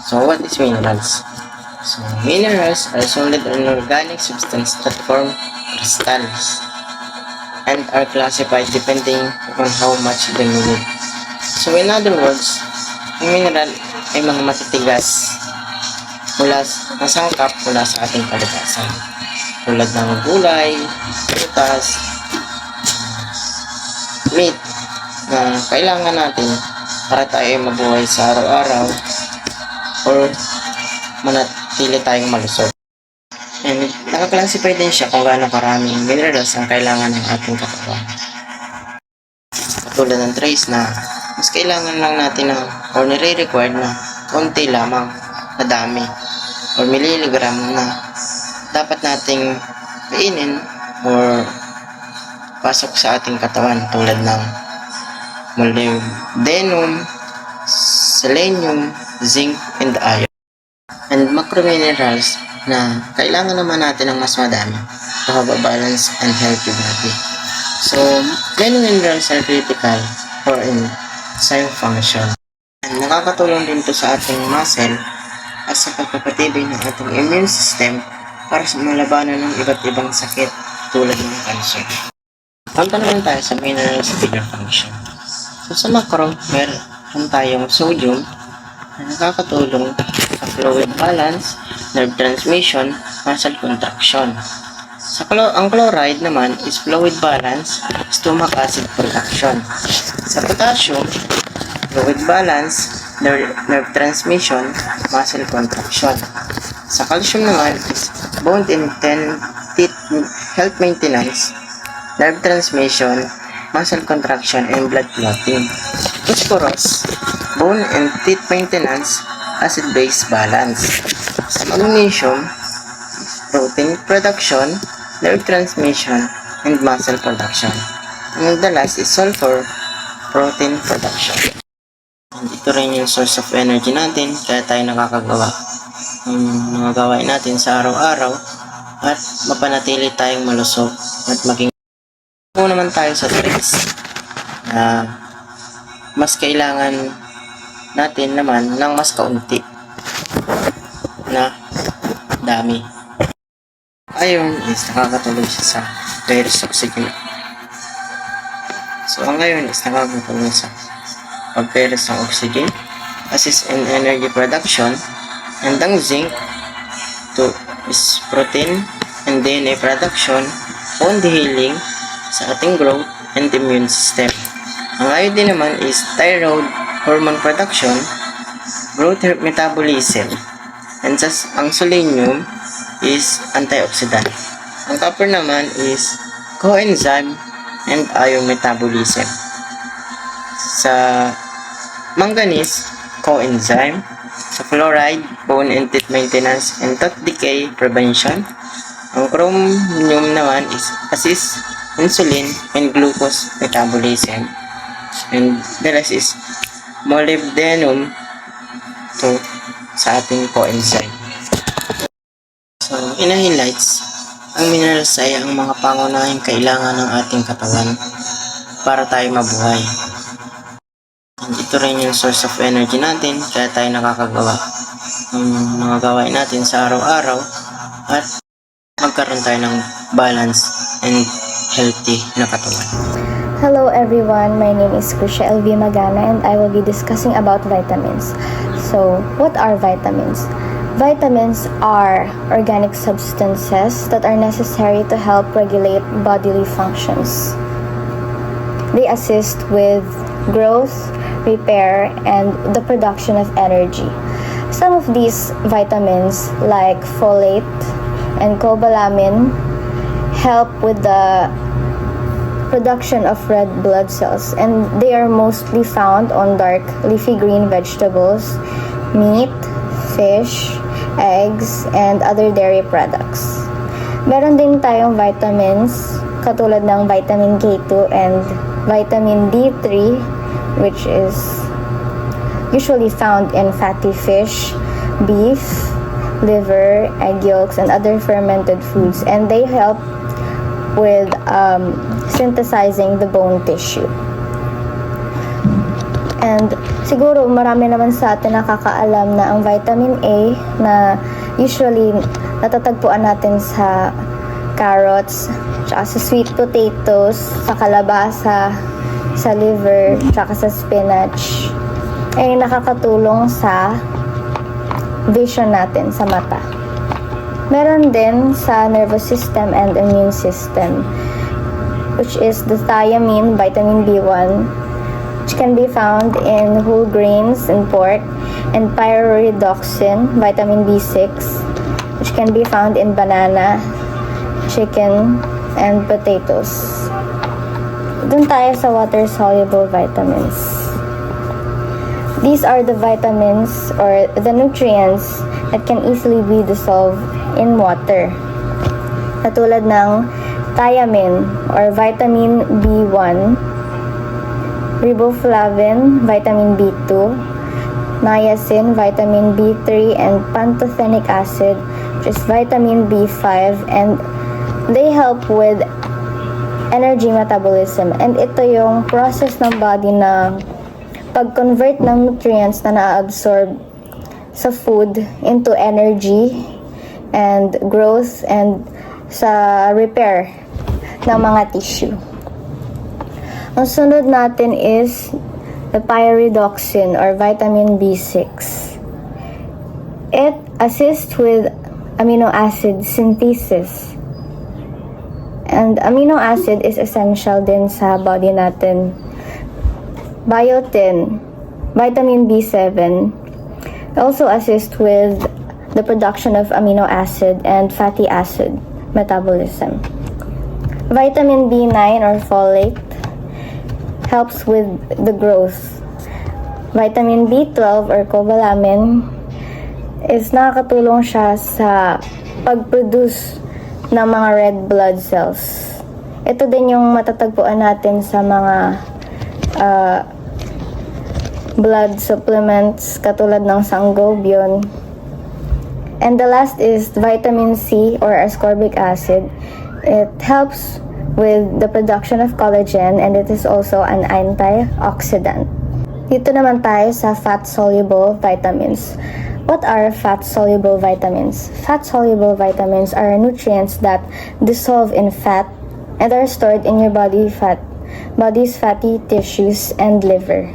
So what is minerals? So minerals are solid and organic substances that form crystals and are classified depending on how much they need. So in other words, ang mineral ay mga matitigas mula nasangkap mula sa ating kalikasan tulad ng gulay, prutas, meat na kailangan natin para tayo mabuhay sa araw-araw or manatili tayong malusog. And naka-classify din siya kung gaano karaming minerals ang kailangan ng ating katawan. Katulad ng trace na mas kailangan lang natin ng or nire-required na konti lamang na dami or miligram na dapat nating kainin or pasok sa ating katawan tulad ng molybdenum, selenium, zinc, and iron. And macrominerals na kailangan naman natin ng mas madami to have a balanced and healthy body. So, many minerals are critical for enzyme function. And nakakatulong din to sa ating muscle at sa pagpapatibay ng ating immune system para sa malabanan ng iba't ibang sakit tulad ng cancer. Punta naman tayo sa minerals figure function. So sa macro, meron tayong sodium na nakakatulong sa fluid balance, nerve transmission, muscle contraction. Ang chloride naman is fluid balance, stomach acid production. Sa potassium, fluid balance, nerve transmission, muscle contraction. Sa calcium naman is bone and teeth health maintenance, nerve transmission, muscle contraction, and blood clotting. Phosphorus, bone and teeth maintenance, acid-base balance. Sa magnesium, protein production, nerve transmission, and muscle production. And the last is sulfur, protein production. And ito rin yung source of energy natin, kaya tayo nakakagawa ng mga gawain natin sa araw-araw at mapanatili tayong malusog at maging naman tayo sa tricks na mas kailangan natin naman ng mas kaunti na dami. Iron is nakakatulong siya sa various oxygen. So ang iron is nakakatulong sa pagperes ng oxygen, assist in energy production, and ang zinc to is protein and DNA production, bone healing sa ating growth and immune system. Ang iodine naman is thyroid hormone production, growth metabolism, and ang selenium is antioxidant. Ang copper naman is coenzyme and ion metabolism. Sa manganese, coenzyme. Sa fluoride, bone and teeth maintenance and tooth decay prevention. Ang chromium naman is assist insulin and glucose metabolism. And the rest is molybdenum to sa ating coenzyme. So, in a highlights, ang minerals ay ang mga pangunahing kailangan ng ating katawan para tayo mabuhay. And ito rin yung source of energy natin, kaya tayo nakakagawa ng mga gawain natin sa araw-araw at magkaroon tayo ng balance and healthy na katawan. Hello everyone, my name is Krisha LV Magana and I will be discussing about vitamins. So, what are vitamins? Vitamins are organic substances that are necessary to help regulate bodily functions. They assist with growth, repair, and the production of energy. Some of these vitamins, like folate and cobalamin, help with the production of red blood cells, and they are mostly found on dark leafy green vegetables, meat, fish, eggs, and other dairy products. Meron din tayong vitamins katulad ng vitamin K2 and vitamin D3, which is usually found in fatty fish, beef, liver, egg yolks, and other fermented foods, and they help with synthesizing the bone tissue. And Siguro marami naman sa atin nakakaalam na ang vitamin A na usually natatagpuan natin sa carrots, tsaka sa sweet potatoes, sa kalabasa, sa liver, tsaka sa spinach, ay nakakatulong sa vision natin sa mata. Meron din sa nervous system and immune system, which is the thiamine, vitamin B1, which can be found in whole grains and pork, and pyridoxine, vitamin B6, which can be found in banana, chicken, and potatoes. Dun tayo sa water-soluble vitamins. These are the vitamins or the nutrients that can easily be dissolved in water. Katulad ng thiamine or vitamin B1, riboflavin, vitamin B2, niacin, vitamin B3, and pantothenic acid, which is vitamin B5, and they help with energy metabolism. And ito yung process ng body na pag-convert ng nutrients na na-absorb sa food into energy and growth and sa repair ng mga tissue. Ang sunod natin is the pyridoxine or vitamin B6. It assists with amino acid synthesis. And amino acid is essential din sa body natin. Biotin, vitamin B7, also assist with the production of amino acid and fatty acid metabolism. Vitamin B9 or folate helps with the growth. Vitamin B12 or cobalamin is nakakatulong siya sa pag-produce ng mga red blood cells. Ito din yung matatagpuan natin sa mga blood supplements katulad ng sangobion. And the last is vitamin C or ascorbic acid. It helps with the production of collagen and it is also an antioxidant. Dito naman tayo sa fat-soluble vitamins. What are fat-soluble vitamins? Fat-soluble vitamins are nutrients that dissolve in fat and are stored in your body's fatty tissues and liver.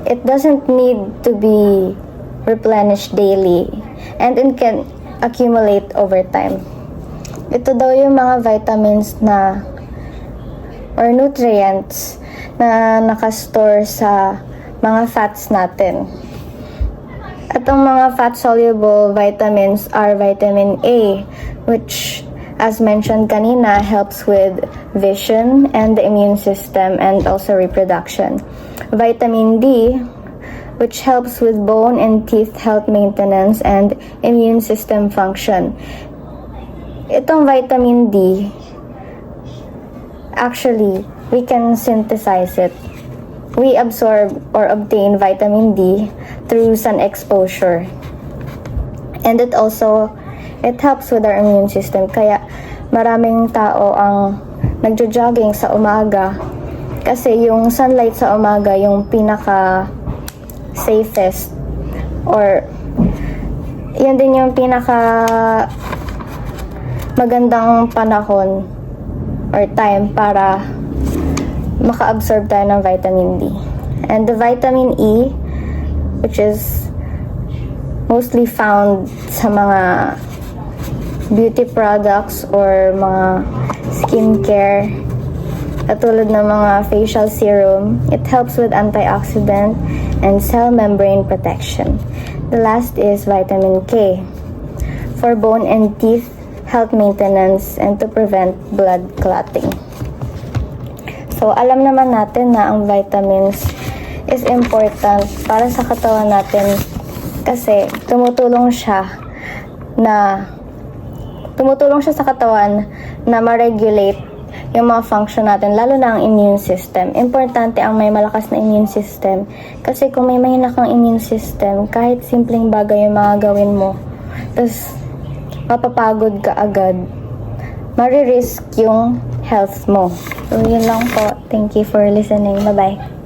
It doesn't need to be replenished daily and it can accumulate over time. Ito daw yung mga vitamins na or nutrients na nakastore sa mga fats natin. At ang mga fat-soluble vitamins are vitamin A, which, as mentioned kanina, helps with vision and the immune system and also reproduction. Vitamin D, which helps with bone and teeth health maintenance and immune system function. Itong vitamin D, actually, we can synthesize it. We absorb or obtain vitamin D through sun exposure. And it helps with our immune system. Kaya maraming tao ang nagjo-jogging sa umaga kasi yung sunlight sa umaga yung pinaka safest or yan din yung pinaka magandang panahon or time para maka-absorb tayo ng vitamin D. And the vitamin E, which is mostly found sa mga beauty products or mga skincare, katulad ng mga facial serum, it helps with antioxidant and cell membrane protection. The last is vitamin K for bone and teeth health maintenance and to prevent blood clotting. So, alam naman natin na ang vitamins is important para sa katawan natin kasi tumutulong siya sa katawan na ma-regulate yung mga function natin, lalo na ang immune system. Importante ang may malakas na immune system kasi kung may mahina kang immune system, kahit simpleng bagay yung mga gawin mo, tapos mapapagod ka agad, maririsk yung health mo. So, yun lang po. Thank you for listening. Bye-bye.